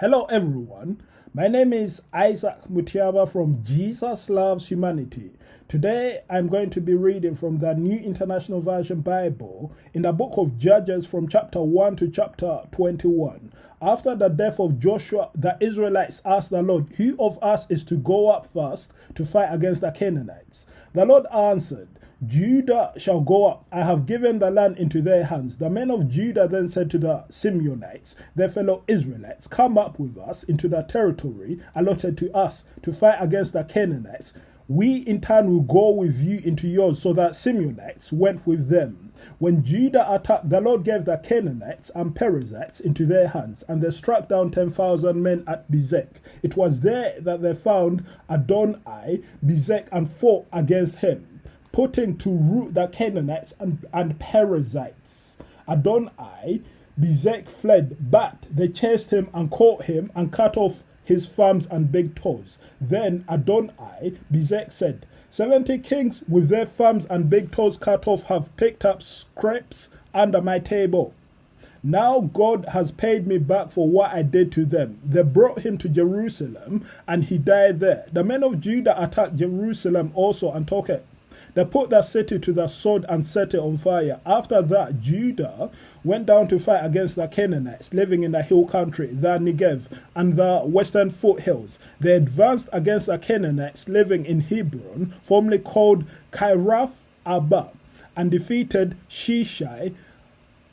Hello everyone, my name is Isaac Mutiaba from Jesus Loves Humanity. Today I'm going to be reading from the New International Version Bible in the book of Judges from chapter 1 to chapter 21. After the death of Joshua, the Israelites asked the Lord, "Who of us is to go up first to fight against the Canaanites?" The Lord answered, "Judah shall go up. I have given the land into their hands." The men of Judah then said to the Simeonites, their fellow Israelites, "Come up with us into the territory allotted to us to fight against the Canaanites. We in turn will go with you into yours." So the Simeonites went with them. When Judah attacked, the Lord gave the Canaanites and Perizzites into their hands, and they struck down 10,000 men at Bezek. It was there that they found Adoni-Bezek and fought against him, putting to rout the Canaanites and Perizzites. Adoni-Bezek fled, but they chased him and caught him and cut off his thumbs and big toes. Then Adoni-Bezek said, 70 kings with their thumbs and big toes cut off have picked up scraps under my table. Now God has paid me back for what I did to them." They brought him to Jerusalem, and he died there. The men of Judah attacked Jerusalem also and took it. They put the city to the sword and set it on fire. After that, Judah went down to fight against the Canaanites living in the hill country, the Negev, and the western foothills. They advanced against the Canaanites living in Hebron, formerly called Kiriath Sepher, and defeated Shishai,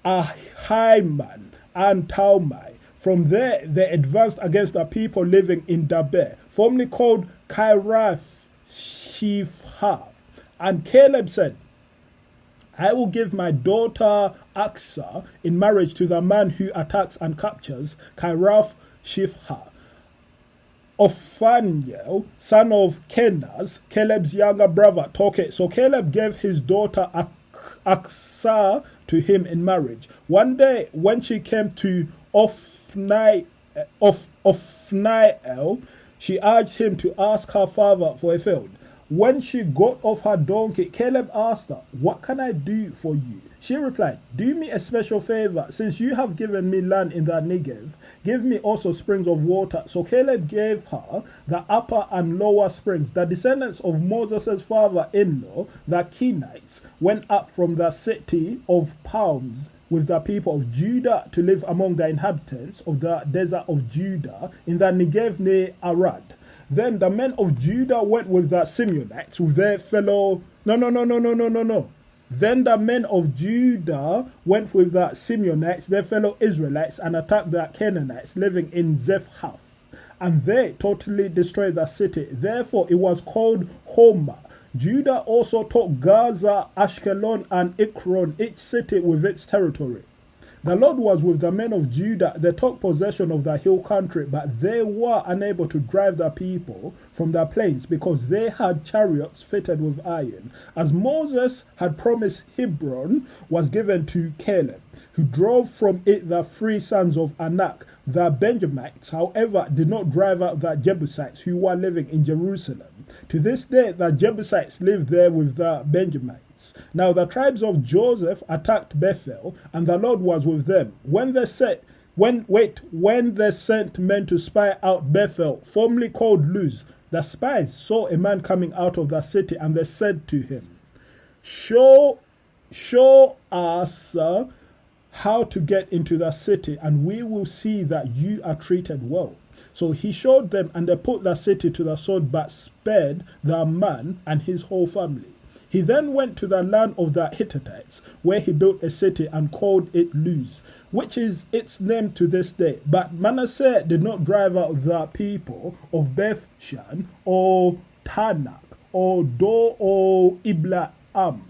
Ahiman, and Talmai. From there, they advanced against the people living in Debir, formerly called Kiriath Sepher. And Caleb said, "I will give my daughter Axa in marriage to the man who attacks and captures Kiriath Sepher." Othniel, son of Kenaz, Caleb's younger brother, took it. So Caleb gave his daughter Axa to him in marriage. One day, when she came to Othniel, she urged him to ask her father for a field. When she got off her donkey, Caleb asked her, "What can I do for you?" She replied, "Do me a special favor. Since you have given me land in the Negev, give me also springs of water." So Caleb gave her the upper and lower springs. The descendants of Moses' father-in-law, the Kenites, went up from the city of palms with the people of Judah to live among the inhabitants of the desert of Judah in the Negev near Arad. Then the men of Judah went with the Simeonites with their fellow... Then the men of Judah went with the Simeonites, their fellow Israelites, and attacked the Canaanites living in Zephath. And they totally destroyed the city. Therefore it was called Homa. Judah also took Gaza, Ashkelon, and Ekron, each city with its territory. The Lord was with the men of Judah. They took possession of the hill country, but they were unable to drive the people from the plains because they had chariots fitted with iron. As Moses had promised, Hebron was given to Caleb, who drove from it the 3 sons of Anak. The Benjamites, however, did not drive out the Jebusites who were living in Jerusalem. To this day, the Jebusites live there with the Benjamites. Now the tribes of Joseph attacked Bethel, and the Lord was with them. When they sent men to spy out Bethel, formerly called Luz, the spies saw a man coming out of the city, and they said to him, Show us how to get into the city, and we will see that you are treated well." So he showed them, and they put the city to the sword, but spared the man and his whole family. He then went to the land of the Hittites, where he built a city and called it Luz, which is its name to this day. But Manasseh did not drive out the people of Beth-shan, or Tanakh, or Do, or Iblaam,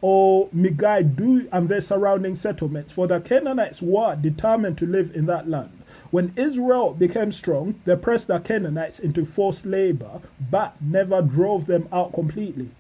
or Megiddo and their surrounding settlements, for the Canaanites were determined to live in that land. When Israel became strong, they pressed the Canaanites into forced labor, but never drove them out completely.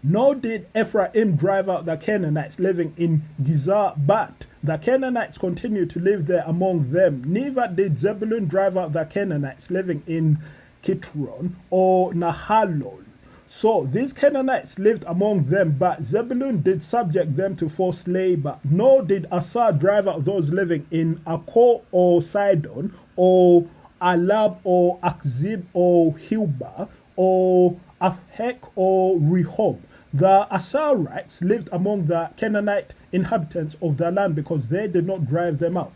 Nor did Ephraim drive out the Canaanites living in Gezer, but the Canaanites continued to live there among them. Neither did Zebulun drive out the Canaanites living in Kitron or Nahalol. So these Canaanites lived among them, but Zebulun did subject them to forced labor. Nor did Asa drive out those living in Akko or Sidon, or Alab or Akzib or Hilba, or Afhek or Rehob. The Asarites lived among the Canaanite inhabitants of the land because they did not drive them out.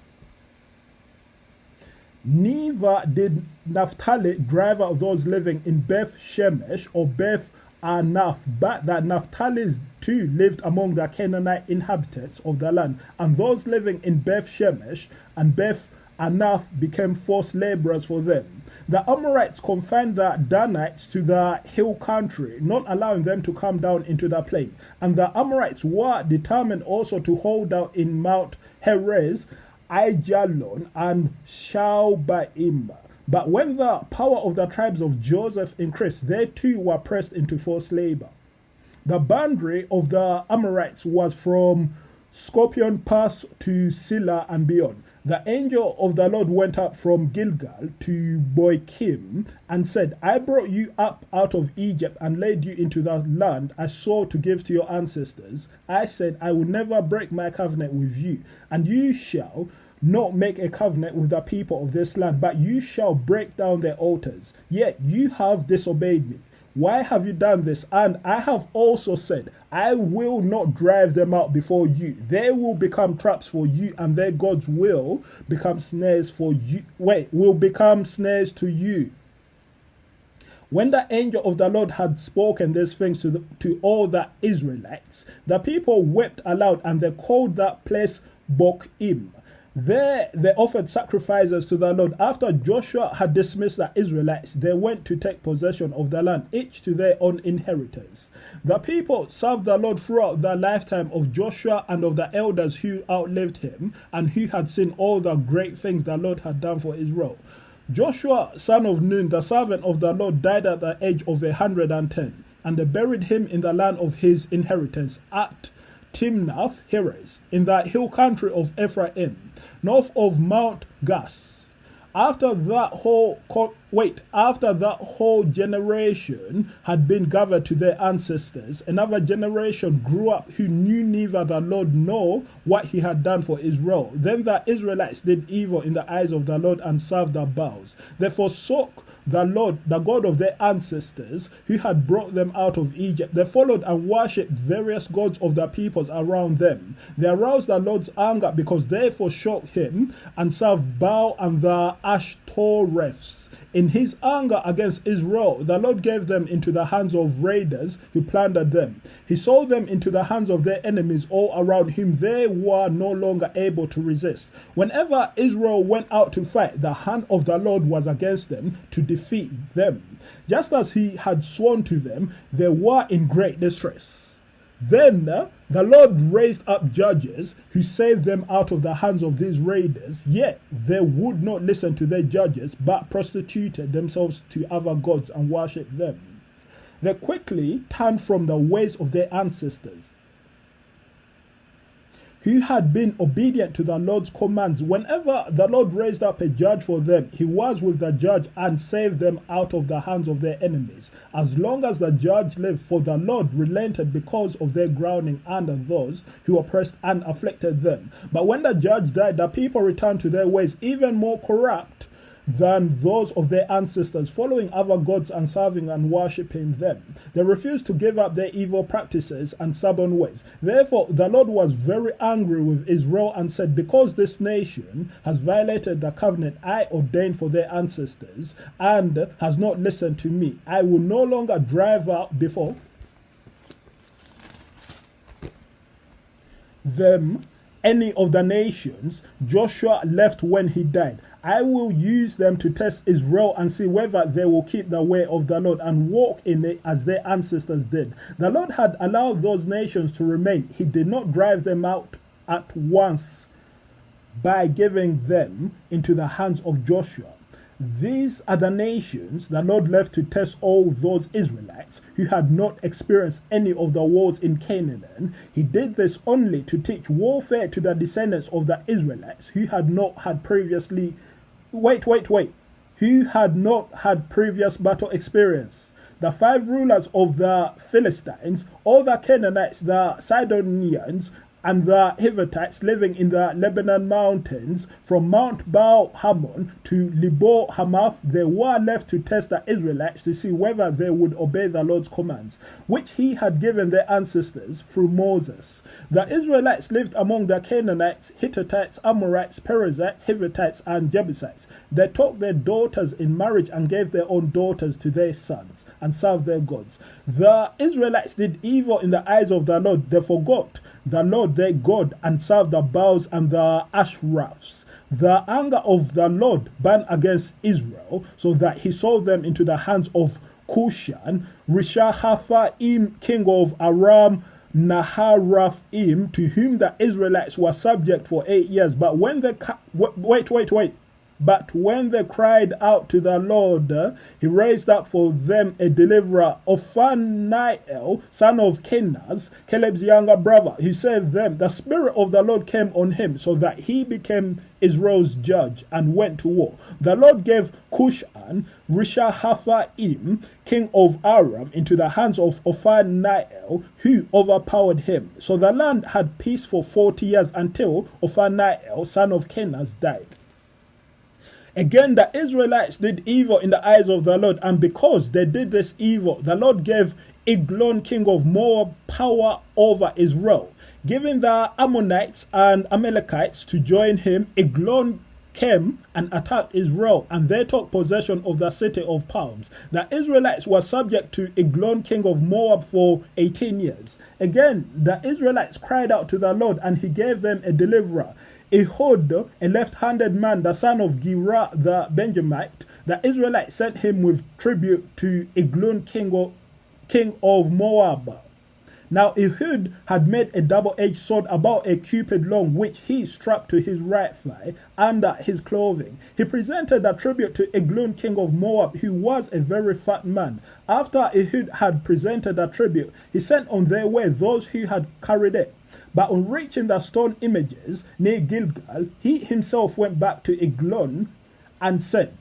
Neither did Naphtali drive out those living in Beth Shemesh or Beth Anath, but that Naphtali too lived among the Canaanite inhabitants of the land, and those living in Beth Shemesh and Beth Anath became forced laborers for them. The Amorites confined the Danites to the hill country, not allowing them to come down into the plain. And the Amorites were determined also to hold out in Mount Heres, Aijalon, and Shaalbaim. But when the power of the tribes of Joseph increased, they too were pressed into forced labor. The boundary of the Amorites was from Scorpion Pass to Silla and beyond. The angel of the Lord went up from Gilgal to Boikim and said, I brought you up out of Egypt and led you into the land I swore to give to your ancestors. I said, I will never break my covenant with you, and you shall not make a covenant with the people of this land, but you shall break down their altars. Yet you have disobeyed me. Why have you done this? And I have also said, I will not drive them out before you. They will become traps for you, and their gods will become snares for you. Will become snares to you. When the angel of the Lord had spoken these things to all the Israelites, the people wept aloud, and they called that place Bokim. There they offered sacrifices to the Lord. After Joshua had dismissed the Israelites, they went to take possession of the land, each to their own inheritance. The people served the Lord throughout the lifetime of Joshua and of the elders who outlived him and who had seen all the great things the Lord had done for Israel. Joshua, son of Nun, the servant of the Lord, died at the age of 110, and they buried him in the land of his inheritance at Timnath Heres, in the hill country of Ephraim, north of Mount Gas. After that whole generation had been gathered to their ancestors, another generation grew up who knew neither the Lord nor what he had done for Israel. Then the Israelites did evil in the eyes of the Lord and served the Baals. They forsook the Lord, the God of their ancestors, who had brought them out of Egypt. They followed and worshipped various gods of the peoples around them. They aroused the Lord's anger because they forsook him and served Baal and the Ashtoreths. In his anger against Israel, the Lord gave them into the hands of raiders who plundered them. He sold them into the hands of their enemies all around whom they were no longer able to resist. Whenever Israel went out to fight, the hand of the Lord was against them to defeat them. Just as he had sworn to them, they were in great distress. Then the Lord raised up judges who saved them out of the hands of these raiders, yet they would not listen to their judges, but prostituted themselves to other gods and worshipped them. They quickly turned from the ways of their ancestors, who had been obedient to the Lord's commands. Whenever the Lord raised up a judge for them, he was with the judge and saved them out of the hands of their enemies, as long as the judge lived, for the Lord relented because of their groaning under those who oppressed and afflicted them. But when the judge died, the people returned to their ways, even more corrupt than those of their ancestors, following other gods and serving and worshipping them. They refused to give up their evil practices and stubborn ways. Therefore, the Lord was very angry with Israel and said, because this nation has violated the covenant I ordained for their ancestors and has not listened to me, I will no longer drive out before them any of the nations Joshua left when he died. I will use them to test Israel and see whether they will keep the way of the Lord and walk in it as their ancestors did. The Lord had allowed those nations to remain. He did not drive them out at once by giving them into the hands of Joshua. These are the nations the Lord left to test all those Israelites who had not experienced any of the wars in Canaan. He did this only to teach warfare to the descendants of the Israelites who had not had previously who had not had previous battle experience. the 5 rulers of the Philistines, all the Canaanites, the Sidonians, and the Hittites living in the Lebanon mountains, from Mount Baal-Hamon to Lebo-Hamath, they were left to test the Israelites to see whether they would obey the Lord's commands, which he had given their ancestors through Moses. The Israelites lived among the Canaanites, Hittites, Amorites, Perizzites, Hivites, and Jebusites. They took their daughters in marriage and gave their own daughters to their sons and served their gods. The Israelites did evil in the eyes of the Lord. They forgot the Lord their God and served the Baals and the Ashraphs. The anger of the Lord burned against Israel, so that he sold them into the hands of Cushan, Rishathaim, king of Aram Naharaim, to whom the Israelites were subject for 8 years. But when they But when they cried out to the Lord, he raised up for them a deliverer, Ophaniel, son of Kenaz, Caleb's younger brother. He saved them. The Spirit of the Lord came on him, so that he became Israel's judge and went to war. The Lord gave Cushan, Rishathaim, king of Aram, into the hands of Ophaniel, who overpowered him. So the land had peace for 40 years until Ophaniel, son of Kenaz, died. Again, the Israelites did evil in the eyes of the Lord, and because they did this evil, the Lord gave Eglon, king of Moab, power over Israel. Giving the Ammonites and Amalekites to join him, Eglon came and attacked Israel, and they took possession of the city of palms. The Israelites were subject to Eglon, king of Moab, for 18 years. Again, the Israelites cried out to the Lord, and he gave them a deliverer, Ehud, a left-handed man, the son of Gera the Benjamite. The Israelites sent him with tribute to Eglon, king of Moab. Now Ehud had made a double-edged sword about a cubit long, which he strapped to his right thigh under his clothing. He presented the tribute to Eglon, king of Moab, who was a very fat man. After Ehud had presented the tribute, he sent on their way those who had carried it. But on reaching the stone images near Gilgal, he himself went back to Eglon and said,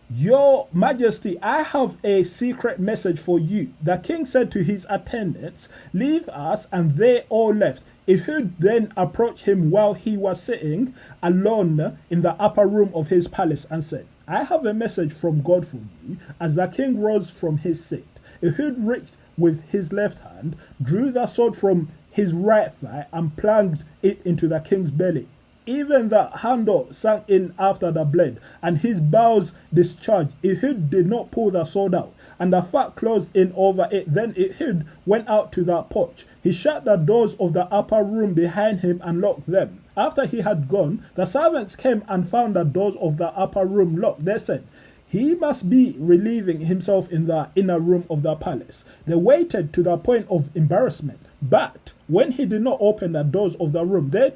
"Your Majesty, I have a secret message for you." The king said to his attendants, "Leave us," and they all left. Ehud then approached him while he was sitting alone in the upper room of his palace and said, "I have a message from God for you." As the king rose from his seat, Ehud reached with his left hand, drew the sword from his right thigh, and plunged it into the king's belly. Even the handle sank in after the blade, and his bowels discharged. Ehud did not pull the sword out, and the fat closed in over it. Then Ehud went out to the porch. He shut the doors of the upper room behind him and locked them. After he had gone, the servants came and found the doors of the upper room locked. They said, "He must be relieving himself in the inner room of the palace." They waited to the point of embarrassment. But when he did not open the doors of the room, they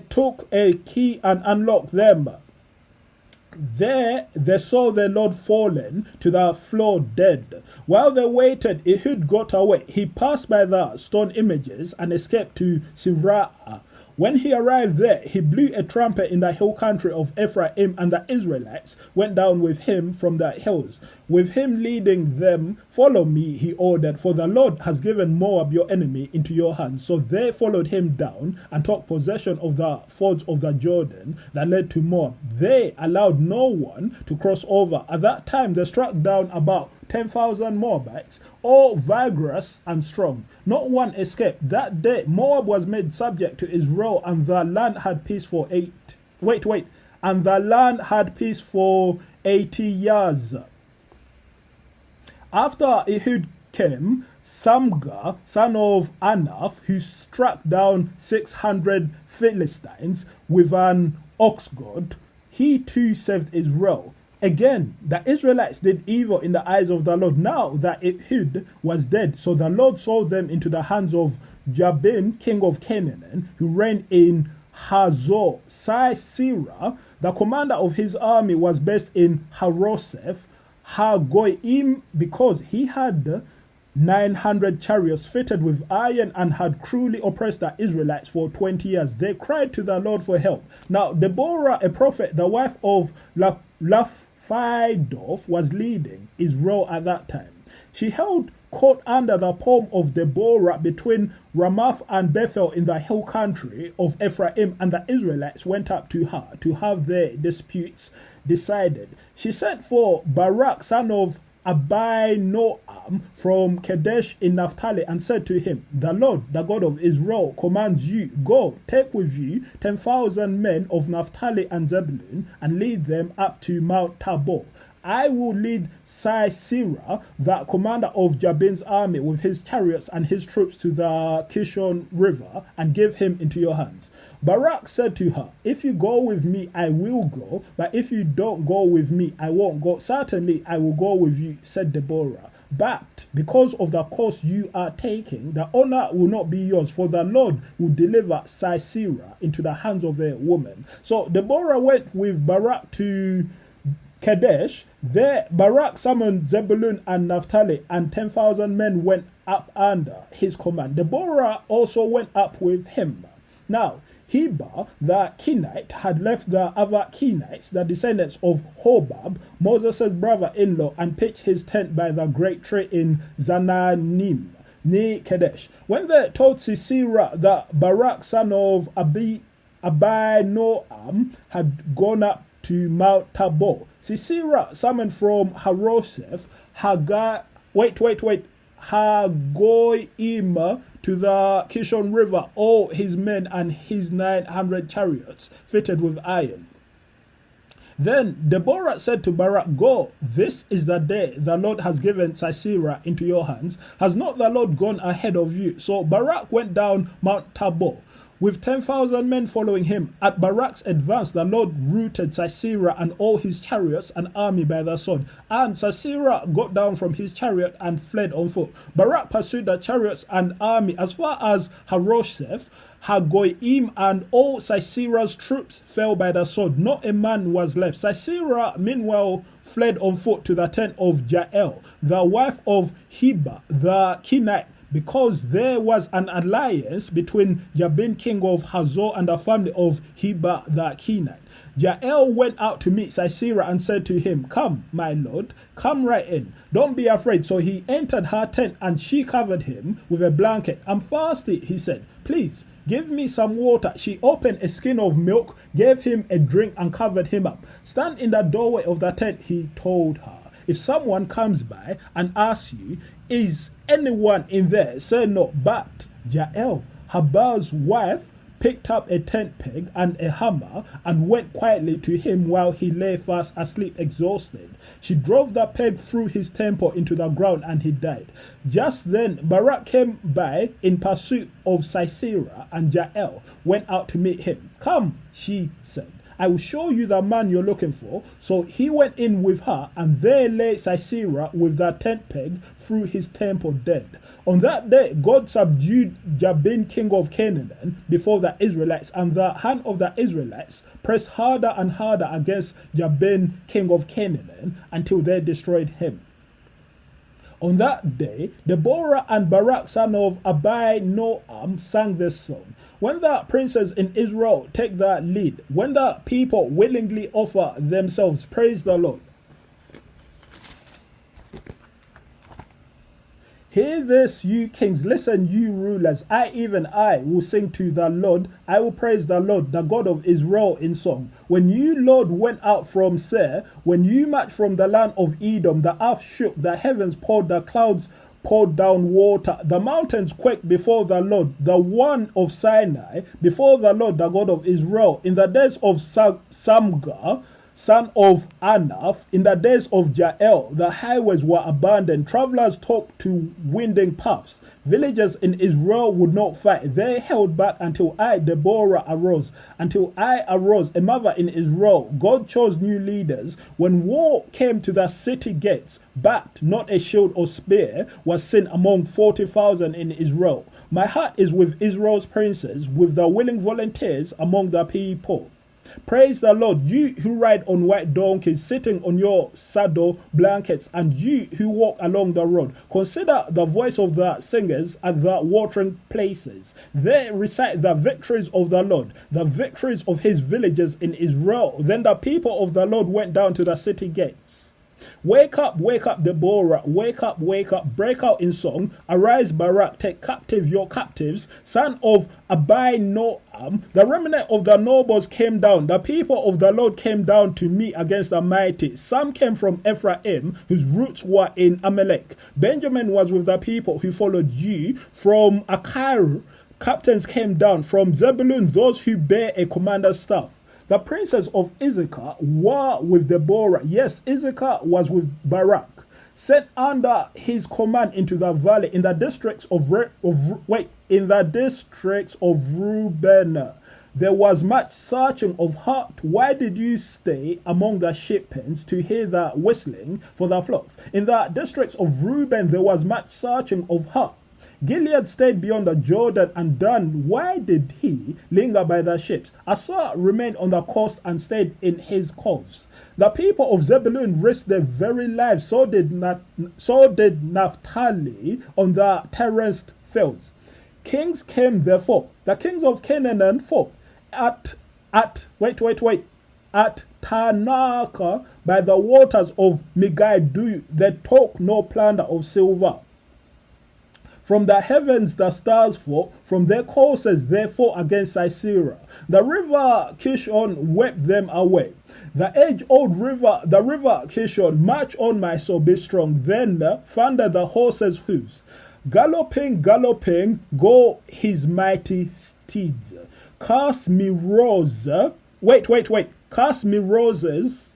took a key and unlocked them. There they saw their Lord fallen to the floor dead. While they waited, Ehud got away. He passed by the stone images and escaped to Sirah. When he arrived there, he blew a trumpet in the hill country of Ephraim, and the Israelites went down with him from the hills. With him leading them, "Follow me," he ordered, "for the Lord has given Moab, your enemy, into your hands." So they followed him down and took possession of the fords of the Jordan that led to Moab. They allowed no one to cross over. At that time, they struck down about 10,000 Moabites, all vigorous and strong. Not one escaped. That day, Moab was made subject to Israel, and the land had peace for and the land had peace for 80 years. After Ehud came Samgar, son of Anath, who struck down 600 Philistines with an ox goad. He too saved Israel. Again, the Israelites did evil in the eyes of the Lord. Now that Ehud was dead, so the Lord sold them into the hands of Jabin, king of Canaan, who reigned in Hazor. Sisera, the commander of his army, was based in Haroseph Hagoyim, because he had 900 chariots fitted with iron and had cruelly oppressed the Israelites for 20 years. They cried to the Lord for help. Now Deborah, a prophet, the wife of Phidoth was leading Israel at that time. She held court under the palm of Deborah between Ramoth and Bethel in the hill country of Ephraim, and the Israelites went up to her to have their disputes decided. She sent for Barak, son of Abinoam, from Kadesh in Naphtali, and said to him, "The Lord, the God of Israel, commands you, go, take with you 10,000 men of Naphtali and Zebulun, and lead them up to Mount Tabor. I will lead Sisera, the commander of Jabin's army, with his chariots and his troops to the Kishon River, and give him into your hands." Barak said to her, "If you go with me, I will go, but if you don't go with me, I won't go. Certainly I will go with you," said Deborah. "But because of the course you are taking, the honor will not be yours, for the Lord will deliver Sisera into the hands of a woman." So Deborah went with Barak to Kadesh. There Barak summoned Zebulun and Naphtali, and 10,000 men went up under his command. Deborah also went up with him. Now Heber the Kenite had left the other Kenites, the descendants of Hobab, Moses' brother-in-law, and pitched his tent by the great tree in Zananim, near Kadesh. When they told Sisera that Barak, son of Abinoam, had gone up to Mount Tabor, Sisera summoned from Harosheth Hagoyim to the Kishon River all his men and his 900 chariots fitted with iron. Then Deborah said to Barak, "Go, this is the day the Lord has given Sisera into your hands. Has not the Lord gone ahead of you?" So Barak went down Mount Tabor, with 10,000 men following him. At Barak's advance, the Lord routed Sisera and all his chariots and army by the sword. And Sisera got down from his chariot and fled on foot. Barak pursued the chariots and army as far as Harosheth Hagoyim, and all Sisera's troops fell by the sword. Not a man was left. Sisera meanwhile fled on foot to the tent of Jael, the wife of Heber the Kenite, because there was an alliance between Jabin, king of Hazor, and the family of Heber the Kenite. Jael went out to meet Sisera and said to him, "Come, my lord, come right in. Don't be afraid." So he entered her tent, and she covered him with a blanket. "I'm thirsty," he said. "Please, give me some water." She opened a skin of milk, gave him a drink, and covered him up. "Stand in the doorway of the tent," he told her. "If someone comes by and asks you, 'Is anyone in there?' say no." But Jael, Habar's wife, picked up a tent peg and a hammer and went quietly to him while he lay fast asleep, exhausted. She drove the peg through his temple into the ground, and he died. Just then Barak came by in pursuit of Sisera, and Jael went out to meet him. "Come," she said, "I will show you the man you're looking for." So he went in with her, and there lay Sisera with the tent peg through his temple, dead. On that day God subdued Jabin, king of Canaan, before the Israelites, and the hand of the Israelites pressed harder and harder against Jabin, king of Canaan, until they destroyed him. On that day, Deborah and Barak, son of Abinoam, sang this song. When the princes in Israel take the lead, when the people willingly offer themselves, praise the Lord. Hear this, you kings, listen, you rulers. Even I, will sing to the Lord. I will praise the Lord, the God of Israel, in song. When you, Lord, went out from Seir, when you marched from the land of Edom, the earth shook, the heavens poured, the clouds poured down water, the mountains quaked before the Lord, the one of Sinai, before the Lord, the God of Israel. In the days of Samgar, son of Anath, in the days of Jael, the highways were abandoned. Travelers talked to winding paths. Villagers in Israel would not fight. They held back until I, Deborah, arose. Until I arose, a mother in Israel. God chose new leaders. When war came to the city gates, but not a shield or spear was seen among 40,000 in Israel. My heart is with Israel's princes, with the willing volunteers among the people. Praise the Lord, you who ride on white donkeys, sitting on your saddle blankets, and you who walk along the road. Consider the voice of the singers at the watering places. They recite the victories of the Lord, the victories of his villages in Israel. Then the people of the Lord went down to the city gates. Wake up, Deborah, wake up, break out in song, arise, Barak, take captive your captives, son of Adoni-Bezek. The remnant of the nobles came down, the people of the Lord came down to me against the mighty. Some came from Ephraim, whose roots were in Amalek. Benjamin was with the people who followed you. From Akar, captains came down, from Zebulun, those who bear a commander's staff. The princes of Issachar were with Deborah. Yes, Issachar was with Barak, sent under his command into the valley in the districts of Reuben. There was much searching of heart. Why did you stay among the sheep pens to hear the whistling for the flocks? In the districts of Reuben there was much searching of heart. Gilead stayed beyond the Jordan, and Dan, why did he linger by the ships? Asa remained on the coast and stayed in his coves. The people of Zebulun risked their very lives, so did Naphtali on the terraced fields. Kings came therefore, the kings of Canaan fought at Tanaka by the waters of Megiddo. They took no plunder of silver. From the heavens the stars fall, from their courses they fought against Sisera. The river Kishon wept them away. The age-old river, the river Kishon, march on my soul, be strong. Then thunder the horses' hoofs. Galloping, galloping, go his mighty steeds. Cast me roses. Cast me roses.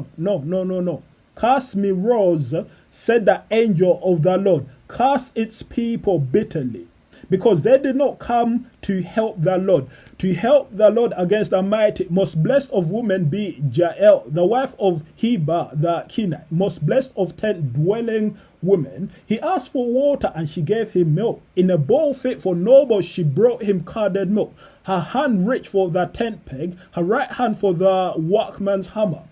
No. Cast me rose, said the angel of the Lord. Cast its people bitterly, because they did not come to help the Lord. To help the Lord against the mighty. Most blessed of women be Jael, the wife of Heber the Kenite. Most blessed of tent-dwelling women. He asked for water, and she gave him milk. In a bowl fit for nobles, she brought him curded milk. Her hand reached for the tent peg, her right hand for the workman's hammer.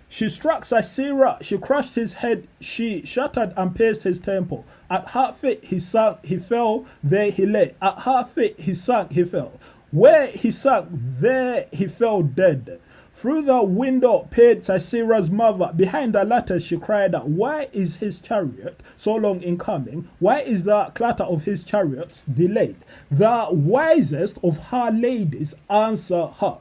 She struck Sisera, she crushed his head, she shattered and pierced his temple. At her feet he sank, he fell, there he lay. At her feet he sank, he fell. Where he sank, there he fell dead. Through the window peered Sisera's mother. Behind the lattice she cried out, why is his chariot so long in coming? Why is the clatter of his chariots delayed? The wisest of her ladies answer her.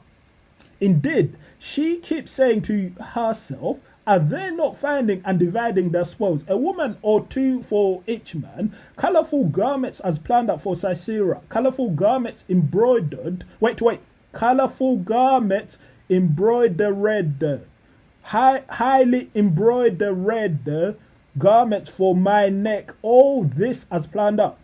Indeed, she keeps saying to herself, are they not finding and dividing their spoils? A woman or two for each man. Colorful garments as plunder for Sisera. Colorful garments embroidered. Colorful garments embroidered. Highly embroidered garments for my neck. All this as plunder.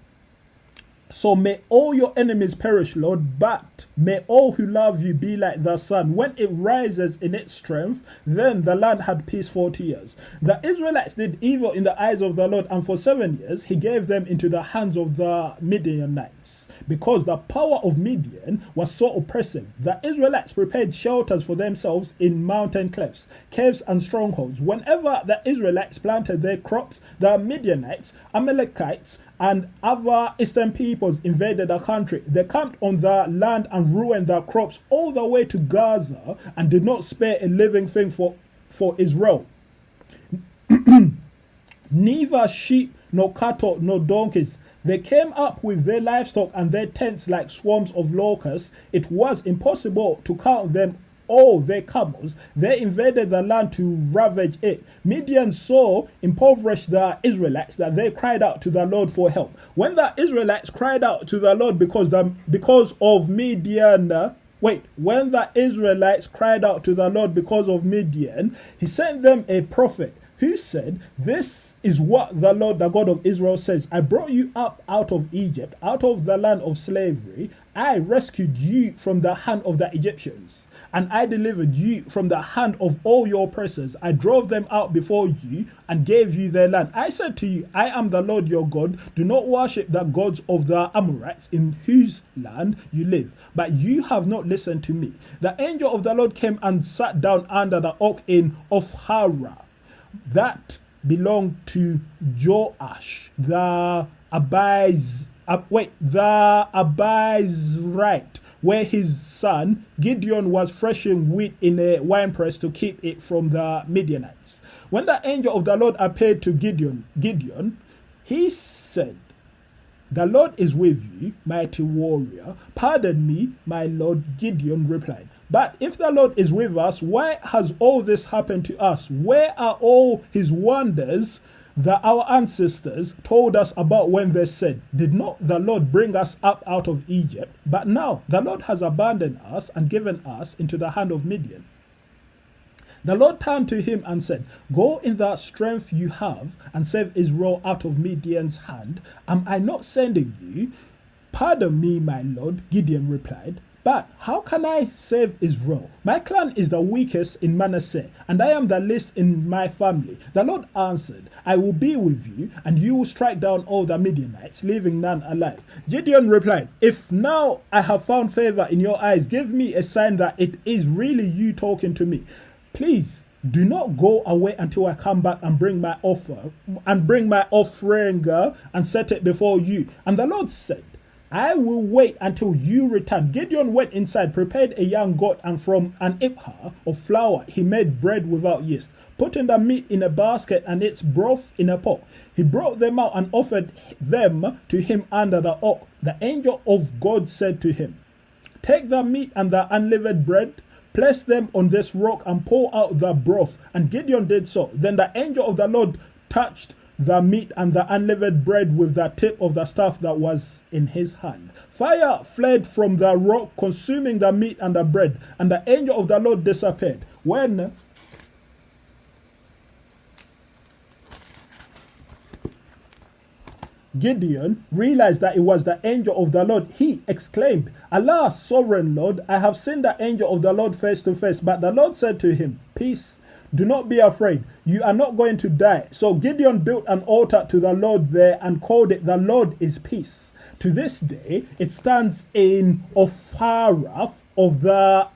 So may all your enemies perish, Lord, but may all who love you be like the sun. When it rises in its strength, then the land had peace 40 years. The Israelites did evil in the eyes of the Lord, and for 7 years he gave them into the hands of the Midianites, because the power of Midian was so oppressive. The Israelites prepared shelters for themselves in mountain clefts, caves and strongholds. Whenever the Israelites planted their crops, the Midianites, Amalekites, and other eastern peoples invaded the country. They camped on the land and ruined the crops all the way to Gaza, and did not spare a living thing for Israel. Neither sheep, nor cattle, nor donkeys. They came up with their livestock and their tents like swarms of locusts. It was impossible to count them all their camels. They invaded the land to ravage it. Midian so impoverished the Israelites that they cried out to the Lord for help. When the Israelites cried out to the Lord because of Midian, when the Israelites cried out to the Lord because of Midian, he sent them a prophet who said, "This is what the Lord, the God of Israel says, I brought you up out of Egypt, out of the land of slavery. I rescued you from the hand of the Egyptians, and I delivered you from the hand of all your oppressors. I drove them out before you and gave you their land. I said to you, I am the Lord your God. Do not worship the gods of the Amorites in whose land you live." But you have not listened to me. The angel of the Lord came and sat down under the oak in Ophrah that belonged to Joash the Abizrite, where his son Gideon was threshing wheat in a winepress to keep it from the Midianites. When the angel of the Lord appeared to Gideon, he said, "The Lord is with you, mighty warrior." "Pardon me, my Lord," Gideon replied. "But if the Lord is with us, why has all this happened to us? Where are all his wonders that our ancestors told us about when they said, 'Did not the Lord bring us up out of Egypt?' But now the Lord has abandoned us and given us into the hand of Midian." The Lord turned to him and said, "Go in the strength you have and save Israel out of Midian's hand. Am I not sending you?" "Pardon me, my Lord," Gideon replied. "But how can I save Israel? My clan is the weakest in Manasseh, and I am the least in my family." The Lord answered, "I will be with you, and you will strike down all the Midianites, leaving none alive." Gideon replied, "If now I have found favor in your eyes, give me a sign that it is really you talking to me. Please do not go away until I come back and bring my offering and set it before you." And the Lord said, "I will wait until you return." Gideon went inside, prepared a young goat, and from an ephah of flour he made bread without yeast, putting the meat in a basket and its broth in a pot. He brought them out and offered them to him under the oak. The angel of God said to him, "Take the meat and the unleavened bread, place them on this rock and pour out the broth." And Gideon did so. Then the angel of the Lord touched the meat and the unleavened bread with the tip of the staff that was in his hand. Fire fled from the rock, consuming the meat and the bread, and the angel of the Lord disappeared. When Gideon realized that it was the angel of the Lord, he exclaimed, "Alas, sovereign Lord, I have seen the angel of the Lord face to face." But the Lord said to him, "Peace, do not be afraid. You are not going to die." So Gideon built an altar to the Lord there and called it, "The Lord is Peace." To this day, it stands in Ophrah of the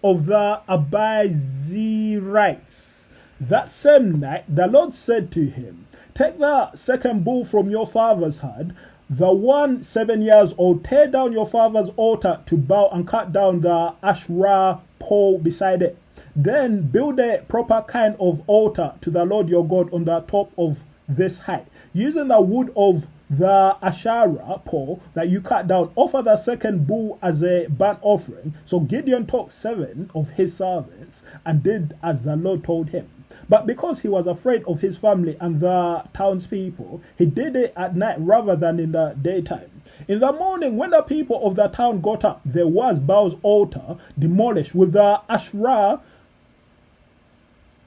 of the Abizrites. That same night, the Lord said to him, "Take the second bull from your father's herd, the one 7 years old. Tear down your father's altar to Baal and cut down the Asherah pole beside it. Then build a proper kind of altar to the Lord your God on the top of this height. Using the wood of the Asherah pole that you cut down, offer the second bull as a burnt offering." So Gideon took 7 of his servants and did as the Lord told him. But because he was afraid of his family and the townspeople, he did it at night rather than in the daytime. In the morning, when the people of the town got up, there was Baal's altar demolished with the Asherah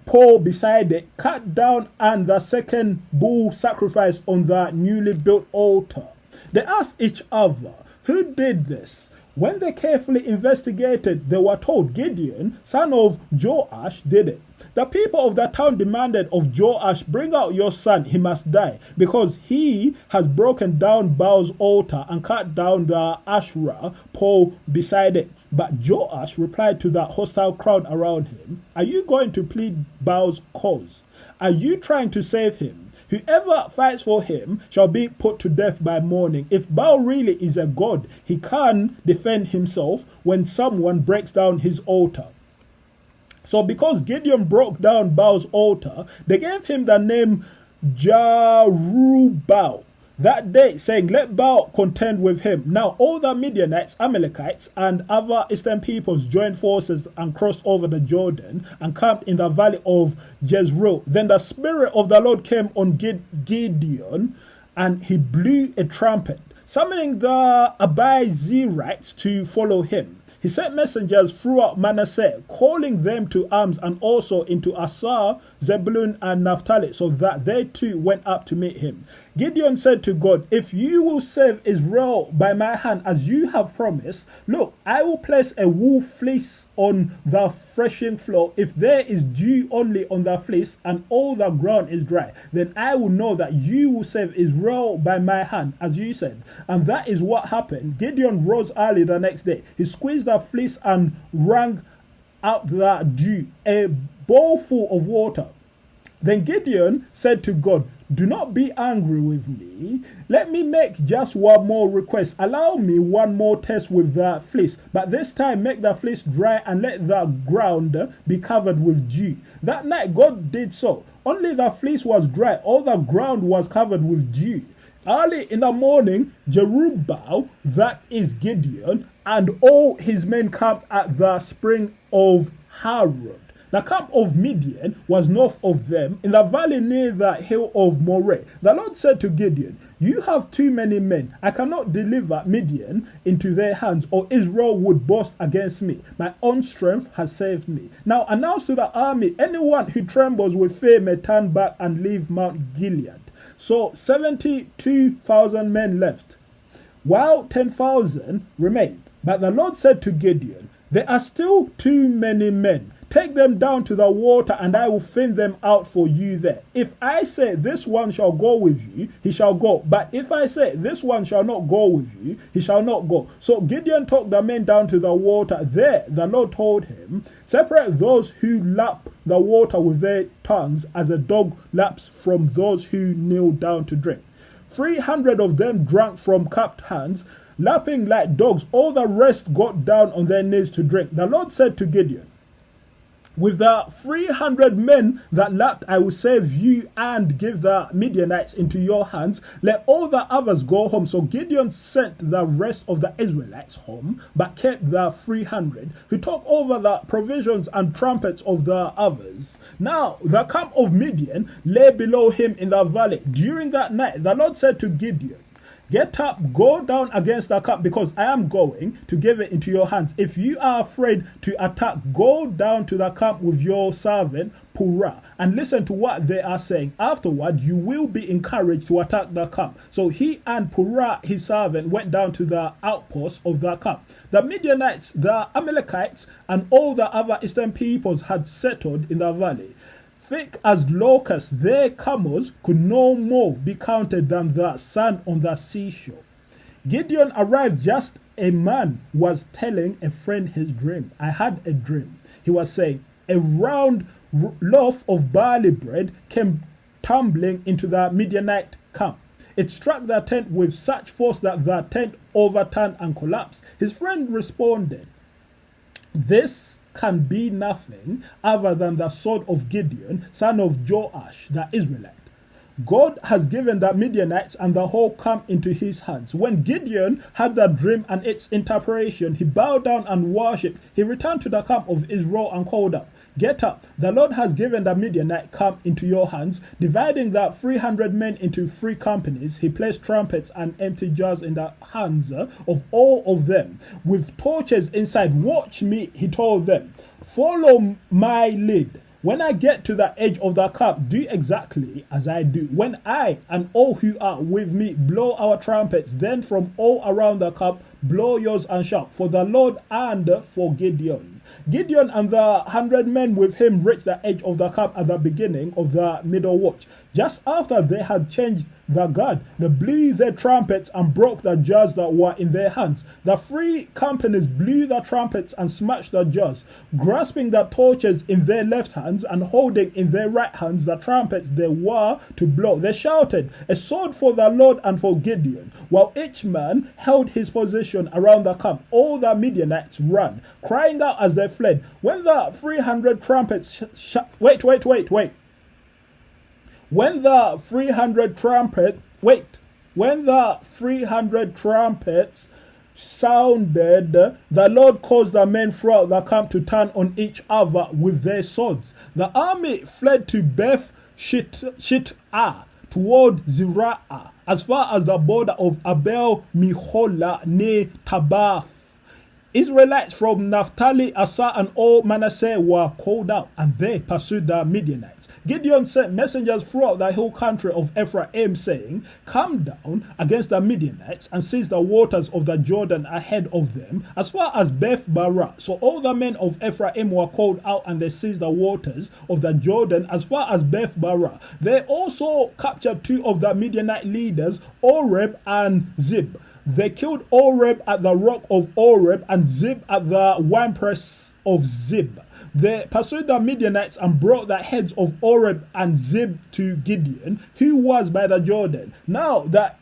pole beside it, cut down, and the second bull sacrificed on the newly built altar. They asked each other, "Who did this?" When they carefully investigated, they were told, "Gideon, son of Joash, did it." The people of the town demanded of Joash, "Bring out your son, he must die, because he has broken down Baal's altar and cut down the Asherah pole beside it." But Joash replied to the hostile crowd around him, "Are you going to plead Baal's cause? Are you trying to save him? Whoever fights for him shall be put to death by morning. If Baal really is a god, he can defend himself when someone breaks down his altar." So because Gideon broke down Baal's altar, they gave him the name Jerubbaal that day, saying, "Let Baal contend with him." Now all the Midianites, Amalekites, and other eastern peoples joined forces and crossed over the Jordan and camped in the valley of Jezreel. Then the Spirit of the Lord came on Gideon, and he blew a trumpet, summoning the Abizrites to follow him. He sent messengers throughout Manasseh, calling them to arms, and also into Asar, Zebulun, and Naphtali, so that they too went up to meet him. Gideon said to God, if you will save Israel by my hand, as you have promised, look, I will place a wool fleece on the threshing floor. If there is dew only on the fleece, and all the ground is dry, then I will know that you will save Israel by my hand, as you said. And that is what happened. Gideon rose early the next day. He squeezed the fleece and wrung out the dew, a bowl full of water. Then Gideon said to God, do not be angry with me. Let me make just one more request. Allow me one more test with the fleece, but this time make the fleece dry and let the ground be covered with dew. That night God did so. Only the fleece was dry, all the ground was covered with dew. Early in the morning, Jerubbaal, that is Gideon, and all his men camped at the spring of Harod. The camp of Midian was north of them, in the valley near the hill of Moreh. The Lord said to Gideon, you have too many men. I cannot deliver Midian into their hands, or Israel would boast against me. My own strength has saved me. Now announce to the army, anyone who trembles with fear may turn back and leave Mount Gilead. So 72,000 men left, while 10,000 remained. But the Lord said to Gideon, there are still too many men. Take them down to the water, and I will thin them out for you there. If I say this one shall go with you, he shall go. But if I say this one shall not go with you, he shall not go. So Gideon took the men down to the water. There the Lord told him, separate those who lap the water with their tongues, as a dog laps, from those who kneel down to drink. 300 of them drank from cupped hands, lapping like dogs. All the rest got down on their knees to drink. The Lord said to Gideon, with the 300 men that lapped, I will save you and give the Midianites into your hands. Let all the others go home. So Gideon sent the rest of the Israelites home, but kept the 300 who took over the provisions and trumpets of the others. Now the camp of Midian lay below him in the valley. During that night, the Lord said to Gideon, get up, go down against the camp, because I am going to give it into your hands. If you are afraid to attack, go down to the camp with your servant Purah and listen to what they are saying. Afterward, you will be encouraged to attack the camp. So he and Purah, his servant, went down to the outposts of the camp. The Midianites, the Amalekites, and all the other eastern peoples had settled in the valley. Thick as locusts, their camels could no more be counted than the sand on the seashore. Gideon arrived just a man was telling a friend his dream. I had a dream. He was saying, a round loaf of barley bread came tumbling into the Midianite camp. It struck the tent with such force that the tent overturned and collapsed. His friend responded, this can be nothing other than the sword of Gideon, son of Joash, the Israelite. God has given the Midianites and the whole camp into his hands. When Gideon had the dream and its interpretation, he bowed down and worshipped. He returned to the camp of Israel and called out, get up, the Lord has given the Midianite camp into your hands. Dividing the 300 men into 3 companies, he placed trumpets and empty jars in the hands of all of them, with torches inside. Watch me, he told them. Follow my lead. When I get to the edge of the camp, do exactly as I do. When I and all who are with me blow our trumpets, then from all around the camp, blow yours and shout for the Lord and for Gideon. Gideon and the 100 men with him reached the edge of the camp at the beginning of the middle watch. Just after they had changed the guard, they blew their trumpets and broke the jars that were in their hands. The 3 companies blew the trumpets and smashed the jars, grasping the torches in their left hands and holding in their right hands the trumpets they were to blow. They shouted, a sword for the Lord and for Gideon. While each man held his position around the camp, all the Midianites ran, crying out as they fled. When the 300 trumpets When the 300 trumpets sounded, the Lord caused the men throughout the camp to turn on each other with their swords. The army fled to Beth Shittah toward Zerah, as far as the border of Abel Meholah near Tabath. Israelites from Naphtali, Asa, and all Manasseh were called out, and they pursued the Midianites. Gideon sent messengers throughout the whole country of Ephraim, saying, "Come down against the Midianites and seize the waters of the Jordan ahead of them, as far as Beth-barah." So all the men of Ephraim were called out, and they seized the waters of the Jordan as far as Beth-barah. They also captured two of the Midianite leaders, Oreb and Zib. They killed Oreb at the rock of Oreb and Zib at the winepress of Zib. They pursued the Midianites and brought the heads of Oreb and Zib to Gideon, who was by the Jordan. Now the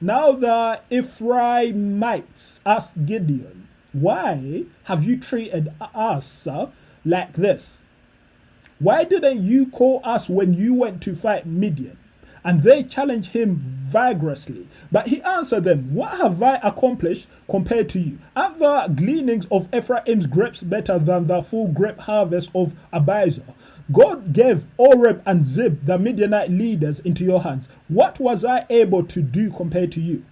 Now the Ephraimites asked Gideon, "Why have you treated us like this? Why didn't you call us when you went to fight Midian?" And they challenged him vigorously. But he answered them, "What have I accomplished compared to you? Are the gleanings of Ephraim's grapes better than the full grape harvest of Abiezer? God gave Oreb and Zib, the Midianite leaders, into your hands. What was I able to do compared to you?"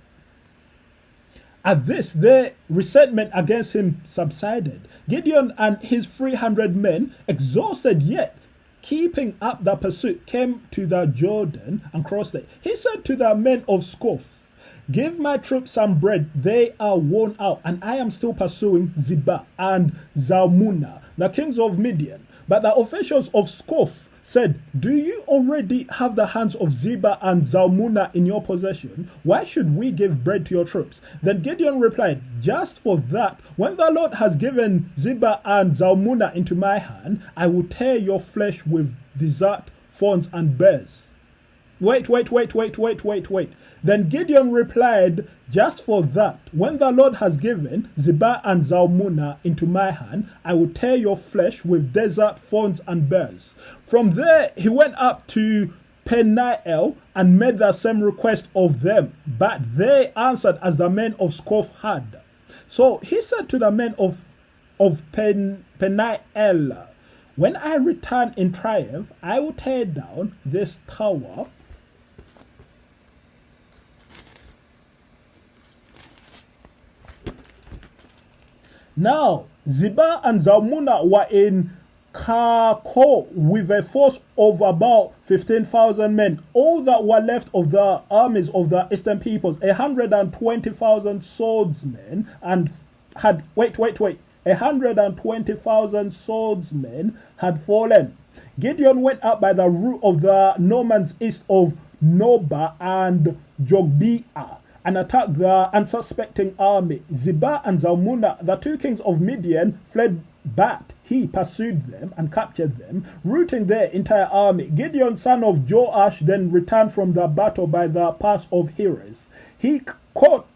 At this, their resentment against him subsided. Gideon and his 300 men, exhausted yet keeping up the pursuit, came to the Jordan and crossed it. He said to the men of Scof, "Give my troops some bread. They are worn out, and I am still pursuing Zebah and Zalmunna, the kings of Midian." But the officials of Scof said, "Do you already have the hands of Zebah and Zalmunna in your possession? Why should we give bread to your troops?" Then Gideon replied, "Just for that, when the Lord has given Zebah and Zalmunna into my hand, I will tear your flesh with desert, thorns, and bears." Wait. Then Gideon replied, "Just for that, when the Lord has given Zebah and Zalmunna into my hand, I will tear your flesh with desert, thorns, and bears." From there, he went up to Peniel and made the same request of them, but they answered as the men of Scof had. So he said to the men of Peniel, "When I return in triumph, I will tear down this tower Now, Zebah and Zalmunna were in Karko with a force of about 15,000 men. All that were left of the armies of the eastern peoples, 120,000 swordsmen, and had 120,000 swordsmen had fallen. Gideon went up by the route of the Normans east of Noba and Jogbeah and attacked the unsuspecting army. Zebah and Zalmunna, the two kings of Midian, fled back. He pursued them and captured them, routing their entire army. Gideon, son of Joash, then returned from the battle by the pass of Heres. He caught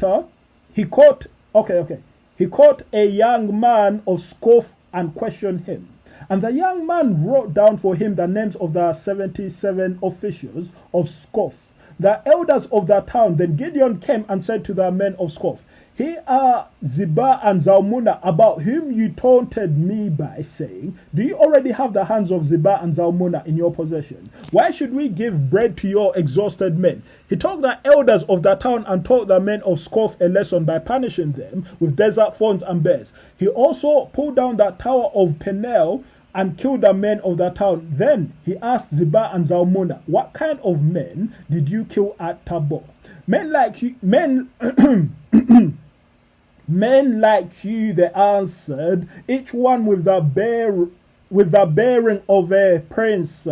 a young man of Scof and questioned him. And the young man wrote down for him the names of the 77 officials of Scof, the elders of the town. Then Gideon came and said to the men of Scof, "Here are Zebah and Zalmunna, about whom you taunted me by saying, 'Do you already have the hands of Zebah and Zalmunna in your possession? Why should we give bread to your exhausted men?" He took the elders of the town and taught the men of Scof a lesson by punishing them with desert thorns and bears. He also pulled down the tower of Peniel and killed the men of the town. Then he asked Zebah and Zalmunna, "What kind of men did you kill at Tabor?" Men like you, they answered, each one with the bearing of a prince.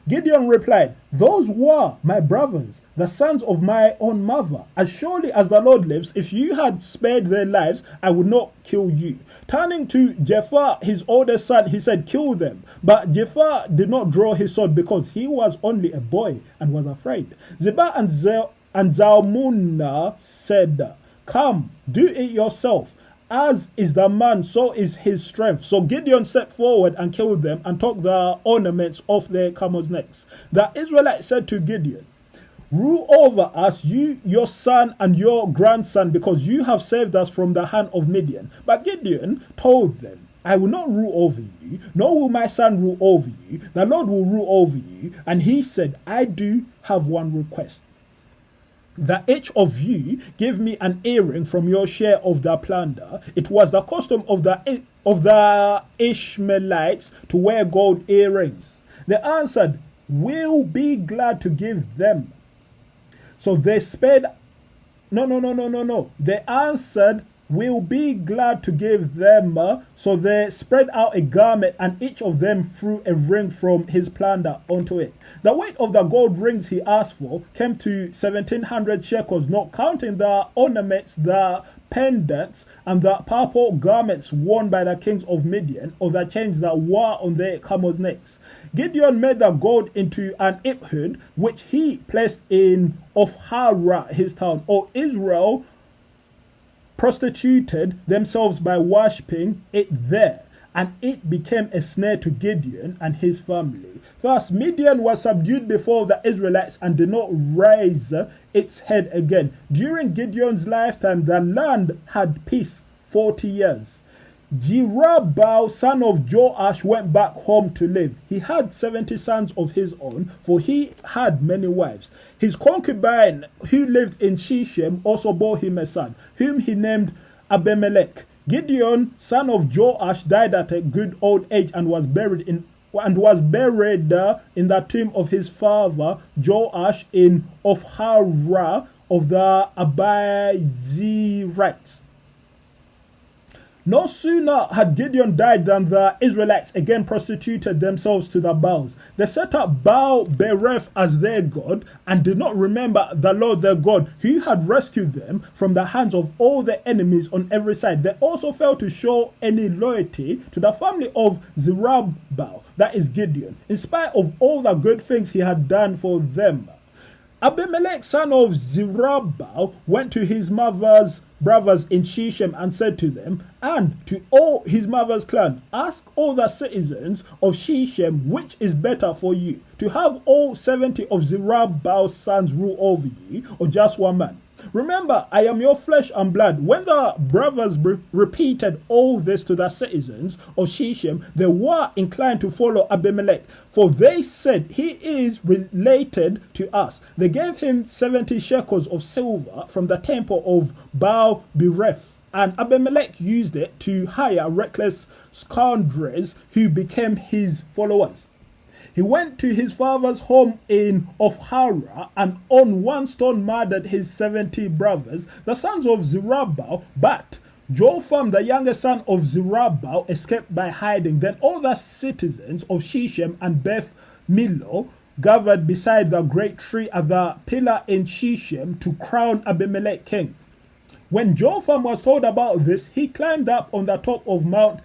Gideon replied, "Those were my brothers, the sons of my own mother. As surely as the Lord lives, if you had spared their lives, I would not kill you." Turning to Jephthah, his oldest son, he said, "Kill them." But Jephthah did not draw his sword because he was only a boy and was afraid. Zebah and Zalmunna said, "Come, do it yourself. As is the man, so is his strength." So Gideon stepped forward and killed them and took the ornaments off their camels' necks. The Israelites said to Gideon, "Rule over us, you, your son, and your grandson, because you have saved us from the hand of Midian." But Gideon told them, "I will not rule over you, nor will my son rule over you. The Lord will rule over you." And he said, "I do have one request. that each of you give me an earring from your share of the plunder. It was the custom of the Ishmaelites to wear gold earrings. They answered, we'll be glad to give them. So they said, no. They answered, we'll be glad to give them. So they spread out a garment, and each of them threw a ring from his plunder onto it. The weight of the gold rings he asked for came to 1,700 shekels, not counting the ornaments, the pendants, and the purple garments worn by the kings of Midian, or the chains that were on their camels' necks. Gideon made the gold into an ephod, which he placed in Ophra, his town. O Israel prostituted themselves by worshipping it there, and it became a snare to Gideon and his family. Thus Midian was subdued before the Israelites and did not raise its head again. During Gideon's lifetime, the land had peace 40 years. Jerubbaal, son of Joash, went back home to live. He had 70 sons of his own, for he had many wives. His concubine, who lived in Shechem, also bore him a son, whom he named Abimelech. Gideon, son of Joash, died at a good old age and was buried in the tomb of his father Joash in Ophra of the Abiezrites. No sooner had Gideon died than the Israelites again prostituted themselves to the Baals. They set up Baal Bereth as their god and did not remember the Lord their God, who had rescued them from the hands of all their enemies on every side. They also failed to show any loyalty to the family of Jerubbaal, that is Gideon, in spite of all the good things he had done for them. Abimelech, son of Jerubbaal, went to his mother's brothers in Shechem and said to them and to all his mother's clan, ask all the citizens of Shechem which is better for you, to have all 70 of Zerubbaal's sons rule over you, or just one man. Remember, I am your flesh and blood. When the brothers repeated all this to the citizens of Shechem, they were inclined to follow Abimelech, for they said, he is related to us. They gave him 70 shekels of silver from the temple of Baal Bereth, and Abimelech used it to hire reckless scoundrels who became his followers. He went to his father's home in Ophra and on one stone murdered his 70 brothers, the sons of Jerubbaal, but Jotham, the youngest son of Jerubbaal, escaped by hiding. Then all the citizens of Shechem and Beth Millo gathered beside the great tree at the pillar in Shechem to crown Abimelech king. When Jotham was told about this, he climbed up on the top of Mount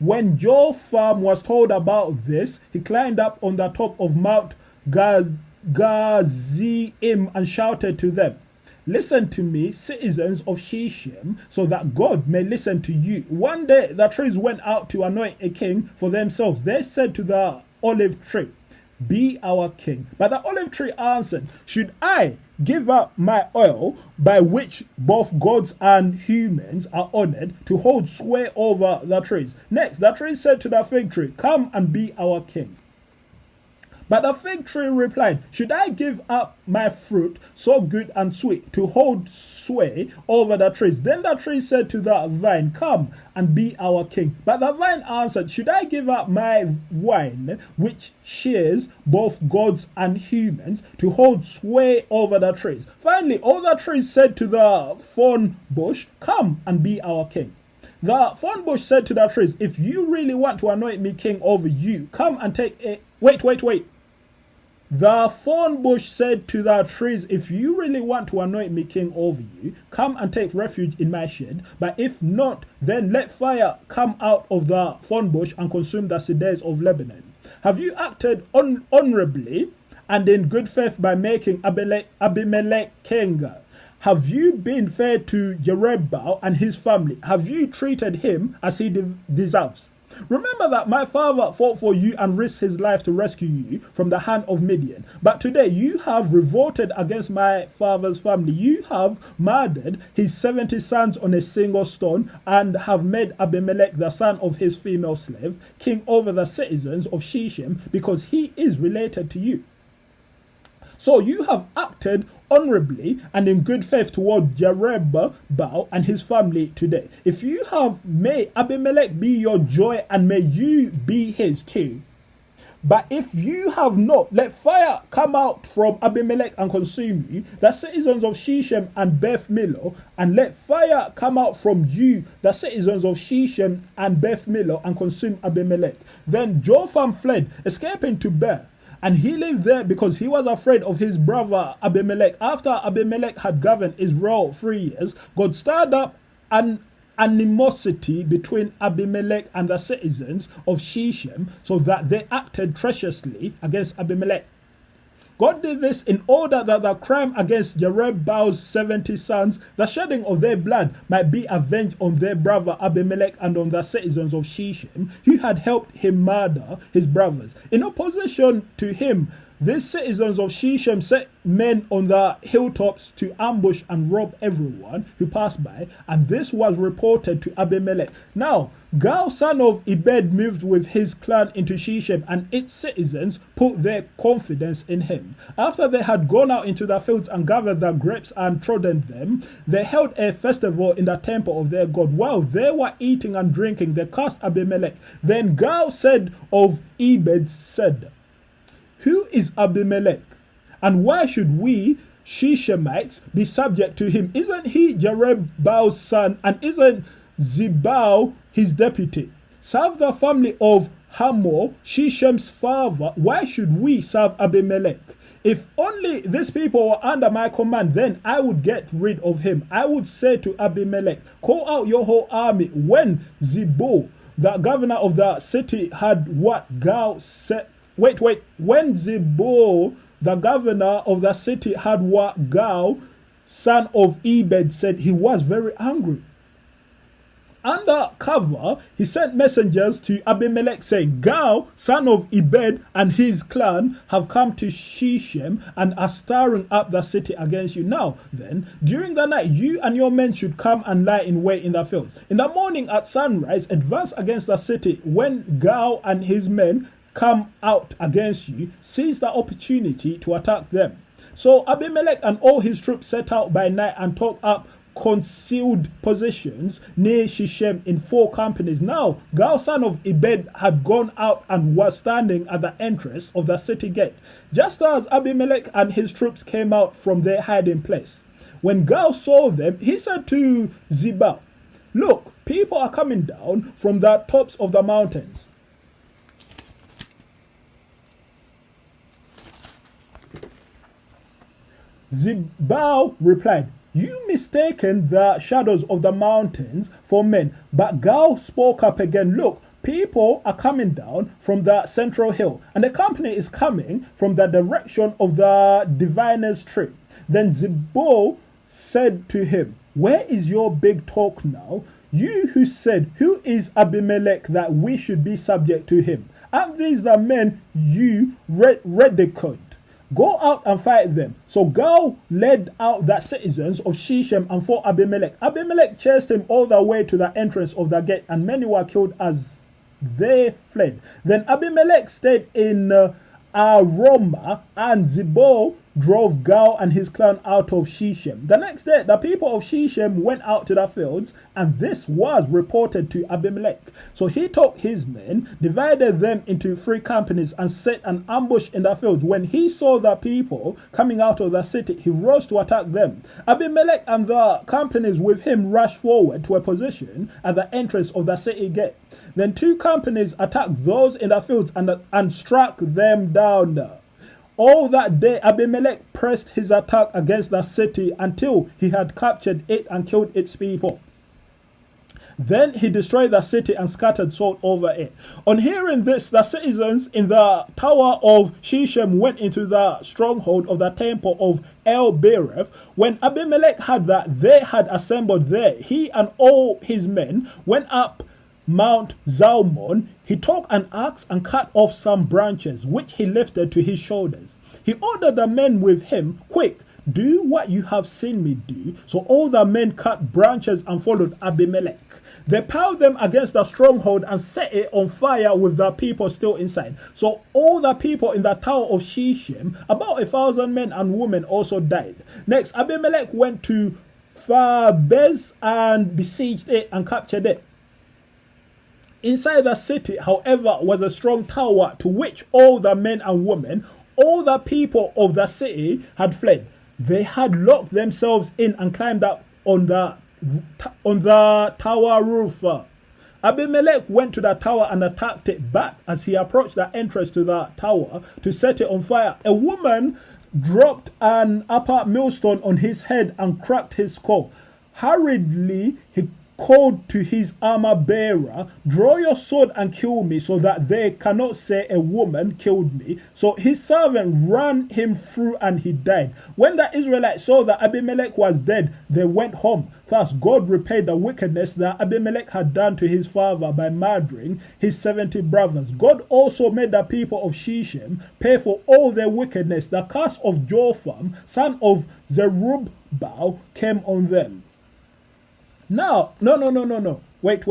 When Jotham was told about this, he climbed up on the top of Mount Gazeim and shouted to them, listen to me, citizens of Shechem, so that God may listen to you. One day the trees went out to anoint a king for themselves. They said to the olive tree, be our king. But the olive tree answered, should I give up my oil, by which both gods and humans are honored, to hold sway over the trees? Next, the tree said to the fig tree, come and be our king. But the fig tree replied, should I give up my fruit, so good and sweet, to hold sway over the trees? Then the tree said to the vine, come and be our king. But the vine answered, should I give up my wine, which shares both gods and humans, to hold sway over the trees? Finally, all the trees said to the thorn bush, come and be our king. The thorn bush said to the trees, if you really want to anoint me king over you, come and take a... Wait. The thorn bush said to the trees, if you really want to anoint me king over you, come and take refuge in my shade. But if not, then let fire come out of the thorn bush and consume the cedars of Lebanon. Have you acted honorably and in good faith by making Abimelech king? Have you been fair to Jerubbaal and his family? Have you treated him as he deserves? Remember that my father fought for you and risked his life to rescue you from the hand of Midian. But today you have revolted against my father's family. You have murdered his 70 sons on a single stone and have made Abimelech, the son of his female slave, king over the citizens of Shechem because he is related to you. So you have acted honorably and in good faith toward Jerubbaal and his family today. If you have, may Abimelech be your joy and may you be his too. But if you have not, let fire come out from Abimelech and consume you, the citizens of Shechem and Beth Millo, and let fire come out from you, the citizens of Shechem and Beth Millo, and consume Abimelech. Then Jotham fled, escaping to Debir. And he lived there because he was afraid of his brother Abimelech. After Abimelech had governed Israel 3 years, God stirred up an animosity between Abimelech and the citizens of Shechem, so that they acted treacherously against Abimelech. God did this in order that the crime against Jerubbaal's 70 sons, the shedding of their blood, might be avenged on their brother Abimelech and on the citizens of Shechem, who had helped him murder his brothers. In opposition to him, these citizens of Shechem set men on the hilltops to ambush and rob everyone who passed by, and this was reported to Abimelech. Now, Gal, son of Ebed, moved with his clan into Shechem, and its citizens put their confidence in him. After they had gone out into the fields and gathered the grapes and trodden them, they held a festival in the temple of their God. While they were eating and drinking, they cursed Abimelech. Then Gal said of Ebed, said, "Who is Abimelech? And why should we, Shechemites, be subject to him? Isn't he Jerubbaal's son? And isn't Zebal his deputy? Serve the family of Hamor, Shechem's father. Why should we serve Abimelech? If only these people were under my command, then I would get rid of him. I would say to Abimelech, call out your whole army." When Zebul, the governor of the city, had what Gal said, when Zebul, the governor of the city, had what Gal, son of Ebed, said, he was very angry. Under cover, he sent messengers to Abimelech saying, "Gal, son of Ebed, and his clan have come to Shechem and are stirring up the city against you. Now then, during the night, you and your men should come and lie in wait in the fields. In the morning at sunrise, advance against the city. When Gal and his men come out against you, seize the opportunity to attack them." So Abimelech and all his troops set out by night and took up concealed positions near Shechem in 4 companies. Now Gal, son of Ebed, had gone out and was standing at the entrance of the city gate, just as Abimelech and his troops came out from their hiding place. When Gal saw them, he said to Zebal, "Look, people are coming down from the tops of the mountains." Zebal replied, "You mistaken the shadows of the mountains for men." But Gal spoke up again, "Look, people are coming down from the central hill, and the company is coming from the direction of the diviner's tree." Then Zebul said to him, "Where is your big talk now? You who said, 'Who is Abimelech that we should be subject to him?' Aren't these the men you ridiculed? Go out and fight them." So Gal led out the citizens of Shechem and fought Abimelech. Abimelech chased him all the way to the entrance of the gate, and many were killed as they fled. Then Abimelech stayed in Aroma, and Zebul drove Gal and his clan out of Shechem. The next day, the people of Shechem went out to the fields, and this was reported to Abimelech. So he took his men, divided them into 3 companies, and set an ambush in the fields. When he saw the people coming out of the city, he rose to attack them. Abimelech and the companies with him rushed forward to a position at the entrance of the city gate. Then 2 companies attacked those in the fields and struck them down. All that day, Abimelech pressed his attack against the city until he had captured it and killed its people. Then he destroyed the city and scattered salt over it. On hearing this, the citizens in the tower of Shechem went into the stronghold of the temple of El-Berith. When Abimelech heard that they had assembled there, he and all his men went up Mount Zalmon, he took an axe and cut off some branches, which he lifted to his shoulders. He ordered the men with him, "Quick, do what you have seen me do." So all the men cut branches and followed Abimelech. They piled them against the stronghold and set it on fire with the people still inside. So all the people in the tower of Shechem, about 1,000 men and women, also died. Next, Abimelech went to Tharbez and besieged it and captured it. Inside the city, however, was a strong tower to which all the men and women, all the people of the city had fled. They had locked themselves in and climbed up on the tower roof. Abimelech went to the tower and attacked it, but as he approached the entrance to the tower to set it on fire, a woman dropped an upper millstone on his head and cracked his skull. Hurriedly, he called to his armor bearer, "Draw your sword and kill me, so that they cannot say a woman killed me." So his servant ran him through and he died. When the Israelites saw that Abimelech was dead, they went home. Thus God repaid the wickedness that Abimelech had done to his father by murdering his 70 brothers. God also made the people of Shechem pay for all their wickedness. The curse of Jotham, son of Zerubbabel, came on them. Now, no. Wait.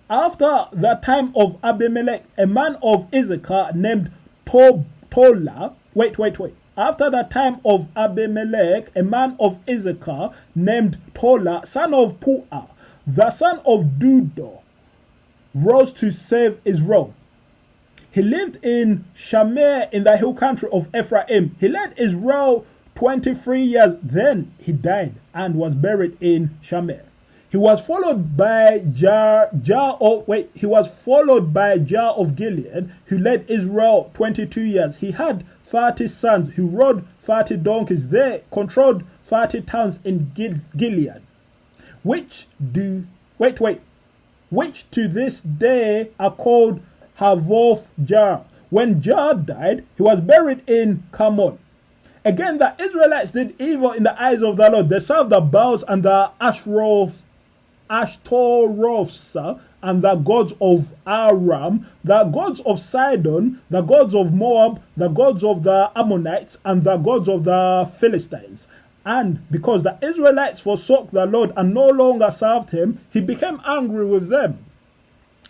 After the time of Abimelech, a man of Issachar named Tola. After the time of Abimelech, a man of Issachar named Tola, son of Puah, the son of Dudo, rose to save Israel. He lived in Shamir in the hill country of Ephraim. He led Israel 23 years. Then he died and was buried in Shamir. He was followed by Jah of Gilead, who led Israel 22 years. He had 30 sons who rode 30 donkeys. They controlled 30 towns in Gilead, which to this day are called Havoth Jar. When Jar died, he was buried in Carmel. Again, the Israelites did evil in the eyes of the Lord. They served the Baals and the Ashtaroths and the gods of Aram, the gods of Sidon, the gods of Moab, the gods of the Ammonites, and the gods of the Philistines. And because the Israelites forsook the Lord and no longer served him, he became angry with them.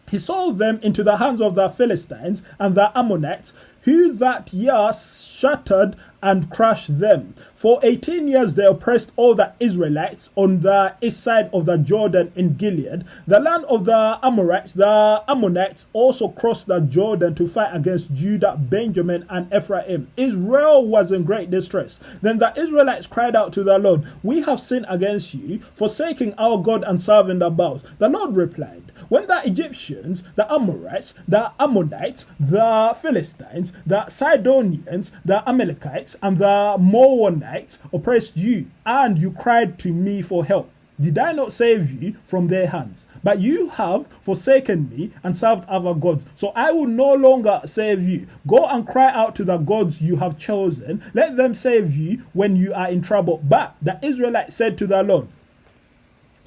He sold them into the hands of the Philistines and the Ammonites, who that year shattered and crushed them. For 18 years they oppressed all the Israelites on the east side of the Jordan in Gilead. The land of the Amorites, the Ammonites also crossed the Jordan to fight against Judah, Benjamin, and Ephraim. Israel was in great distress. Then the Israelites cried out to the Lord, "We have sinned against you, forsaking our God and serving the Baals." The Lord replied, "When the Egyptians, the Amorites, the Ammonites, the Philistines, the Sidonians, the Amalekites, and the Moabites oppressed you, and you cried to me for help, did I not save you from their hands? But you have forsaken me and served other gods, so I will no longer save you. Go and cry out to the gods you have chosen. Let them save you when you are in trouble." But the Israelites said to the Lord,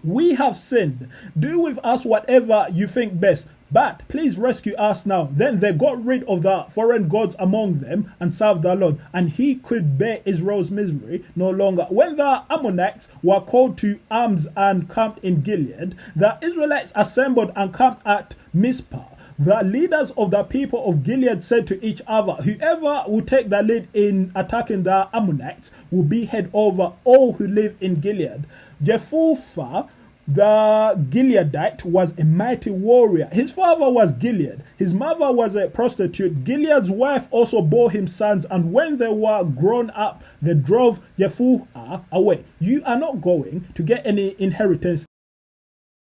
"We have sinned. Do with us whatever you think best, but please rescue us now." Then they got rid of the foreign gods among them and served the Lord, and he could bear Israel's misery no longer. When the Ammonites were called to arms and camped in Gilead, the Israelites assembled and camped at Mizpah. The leaders of the people of Gilead said to each other, "Whoever will take the lead in attacking the Ammonites will be head over all who live in Gilead." Jephthah, the Gileadite, was a mighty warrior. His father was Gilead. His mother was a prostitute. Gilead's wife also bore him sons, and when they were grown up, they drove Jephthah away. "You are not going to get any inheritance